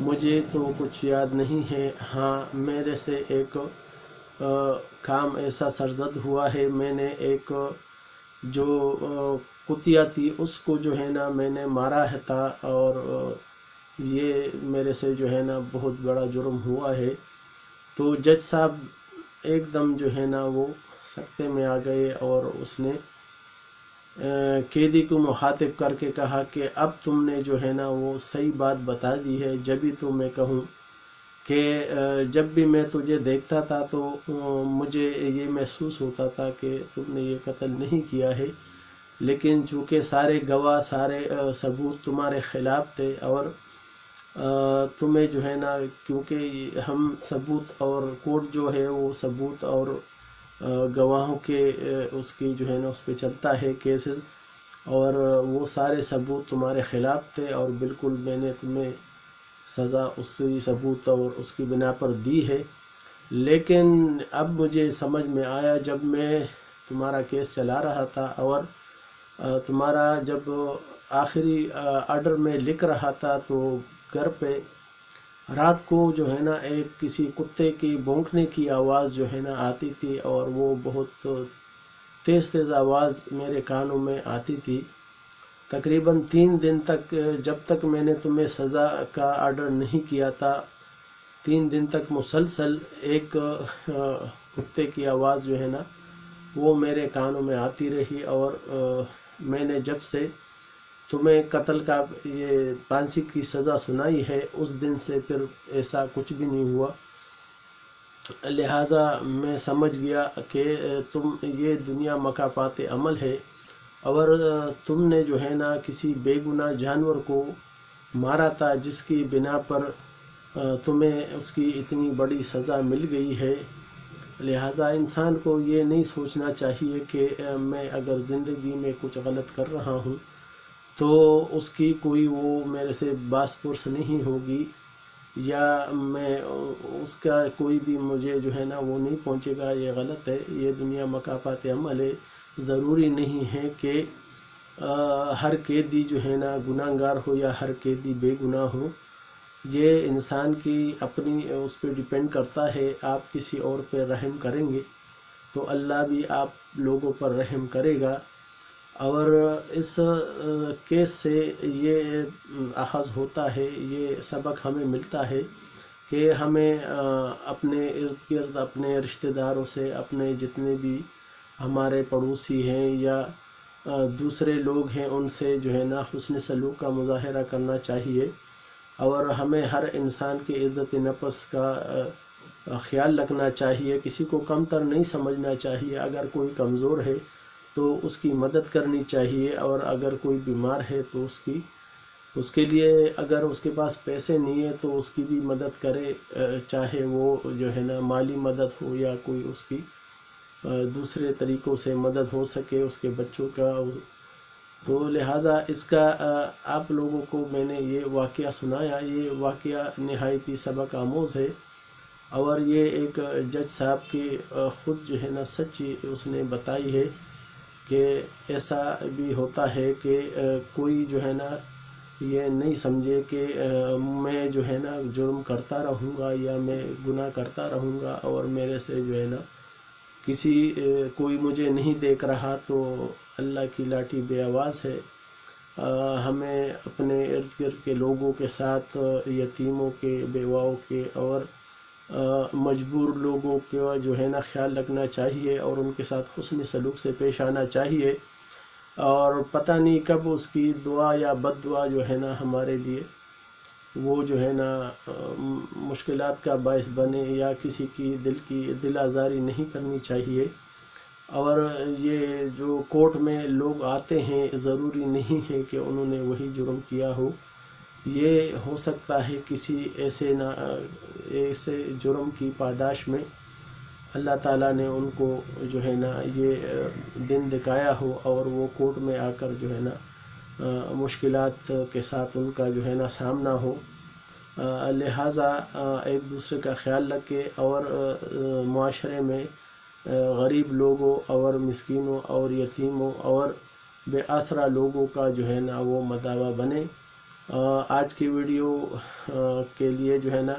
مجھے تو کچھ یاد نہیں ہے۔ ہاں، میرے سے ایک کام ایسا سرزد ہوا ہے، میں نے ایک جو کتیا تھی اس کو جو ہے نا میں نے مارا ہے تھا، اور یہ میرے سے جو ہے نا بہت بڑا جرم ہوا ہے۔ تو جج صاحب ایک دم جو ہے نا وہ سکتے میں آ گئے، اور اس نے قیدی کو مخاطب کر کے کہا کہ اب تم نے جو ہے نا وہ صحیح بات بتا دی ہے، جبھی تو میں کہوں کہ جب بھی میں تجھے دیکھتا تھا تو مجھے یہ محسوس ہوتا تھا کہ تم نے یہ قتل نہیں کیا ہے، لیکن چونکہ سارے گواہ، سارے ثبوت تمہارے خلاف تھے، اور تمہیں جو ہے نا کیونکہ ہم ثبوت اور کورٹ جو ہے وہ ثبوت اور گواہوں کے اس کی جو ہے نا اس پہ چلتا ہے کیسز، اور وہ سارے ثبوت تمہارے خلاف تھے، اور بالکل میں نے تمہیں سزا اسی ثبوت اور اس کی بنا پر دی ہے۔ لیکن اب مجھے سمجھ میں آیا، جب میں تمہارا کیس چلا رہا تھا اور تمہارا جب آخری آرڈر میں لکھ رہا تھا، تو گھر پہ رات کو جو ہے نا ایک کسی کتے کی بھونکنے کی آواز جو ہے نا آتی تھی، اور وہ بہت تیز تیز آواز میرے کانوں میں آتی تھی۔ تقریباً 3 دن تک، جب تک میں نے تمہیں سزا کا آرڈر نہیں کیا تھا، 3 دن تک مسلسل ایک کتے کی آواز جو ہے نا وہ میرے کانوں میں آتی رہی، اور میں نے جب سے تمہیں قتل کا یہ پھانسی کی سزا سنائی ہے، اس دن سے پھر ایسا کچھ بھی نہیں ہوا۔ لہٰذا میں سمجھ گیا کہ تم یہ دنیا مکافات عمل ہے، اور تم نے جو ہے نا کسی بے گناہ جانور کو مارا تھا، جس کی بنا پر تمہیں اس کی اتنی بڑی سزا مل گئی ہے۔ لہٰذا انسان کو یہ نہیں سوچنا چاہیے کہ میں اگر زندگی میں کچھ غلط کر رہا ہوں تو اس کی کوئی وہ میرے سے باس پرس نہیں ہوگی، یا میں اس کا کوئی بھی مجھے جو ہے نا وہ نہیں پہنچے گا، یہ غلط ہے۔ یہ دنیا مکافات عمل ہے، ضروری نہیں ہے کہ ہر قیدی جو ہے نا گناہ گار ہو یا ہر قیدی بے گناہ ہو۔ یہ انسان کی اپنی اس پہ ڈیپینڈ کرتا ہے۔ آپ کسی اور پہ رحم کریں گے تو اللہ بھی آپ لوگوں پر رحم کرے گا۔ اور اس کیس سے یہ اخذ ہوتا ہے، یہ سبق ہمیں ملتا ہے کہ ہمیں اپنے ارد گرد، اپنے رشتہ داروں سے، اپنے جتنے بھی ہمارے پڑوسی ہیں یا دوسرے لوگ ہیں، ان سے جو ہے نا حسن سلوک کا مظاہرہ کرنا چاہیے، اور ہمیں ہر انسان کی عزت نفس کا خیال رکھنا چاہیے، کسی کو کمتر نہیں سمجھنا چاہیے۔ اگر کوئی کمزور ہے تو اس کی مدد کرنی چاہیے، اور اگر کوئی بیمار ہے تو اس کے لیے اگر اس کے پاس پیسے نہیں ہیں تو اس کی بھی مدد کرے، چاہے وہ جو ہے نا مالی مدد ہو یا کوئی اس کی دوسرے طریقوں سے مدد ہو سکے، اس کے بچوں کا۔ تو لہٰذا اس کا آپ لوگوں کو میں نے یہ واقعہ سنایا، یہ واقعہ نہایت ہی سبق آموز ہے، اور یہ ایک جج صاحب کی خود جو ہے نا سچی اس نے بتائی ہے کہ ایسا بھی ہوتا ہے کہ کوئی جو ہے نا یہ نہیں سمجھے کہ میں جو ہے نا جرم کرتا رہوں گا یا میں گناہ کرتا رہوں گا، اور میرے سے جو ہے نا کوئی مجھے نہیں دیکھ رہا تو اللہ کی لاٹھی بے آواز ہے۔ ہمیں اپنے ارد گرد کے لوگوں کے ساتھ، یتیموں کے، بیواؤں کے اور مجبور لوگوں کا جو ہے نا خیال رکھنا چاہیے، اور ان کے ساتھ حسن سلوک سے پیش آنا چاہیے، اور پتہ نہیں کب اس کی دعا یا بد دعا جو ہے نا ہمارے لیے وہ جو ہے نا مشکلات کا باعث بنے، یا کسی کی دل آزاری نہیں کرنی چاہیے۔ اور یہ جو کورٹ میں لوگ آتے ہیں، ضروری نہیں ہے کہ انہوں نے وہی جرم کیا ہو، یہ ہو سکتا ہے کسی ایسے جرم کی پاداش میں اللہ تعالیٰ نے ان کو جو ہے نا یہ دن دکھایا ہو، اور وہ کورٹ میں آ کر جو ہے نا مشکلات کے ساتھ ان کا جو ہے نا سامنا ہو۔ لہٰذا ایک دوسرے کا خیال رکھے، اور معاشرے میں غریب لوگوں اور مسکینوں اور یتیموں اور بے آسرا لوگوں کا جو ہے نا وہ مداوا بنے، آج کی ویڈیو کے لیے جو ہے نا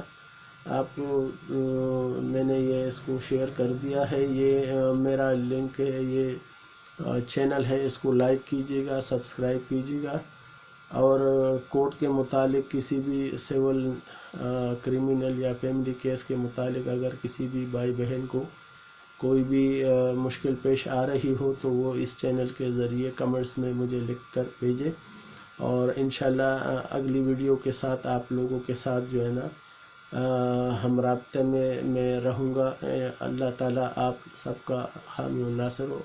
آپ میں نے یہ اس کو شیئر کر دیا ہے. یہ میرا لنک ہے، یہ چینل ہے، اس کو لائک کیجیے گا، سبسکرائب کیجیے گا. اور کورٹ کے متعلق کسی بھی سول کرمنل یا فیملی کیس کے متعلق اگر کسی بھی بھائی بہن کو کوئی بھی مشکل پیش آ رہی ہو تو وہ اس چینل کے ذریعے کمنٹس میں مجھے لکھ کر بھیجے. اور انشاءاللہ اگلی ویڈیو کے ساتھ آپ لوگوں کے ساتھ جو ہے نا ہم رابطے میں رہوں گا. اللہ تعالیٰ آپ سب کا حامی و ناصر ہو.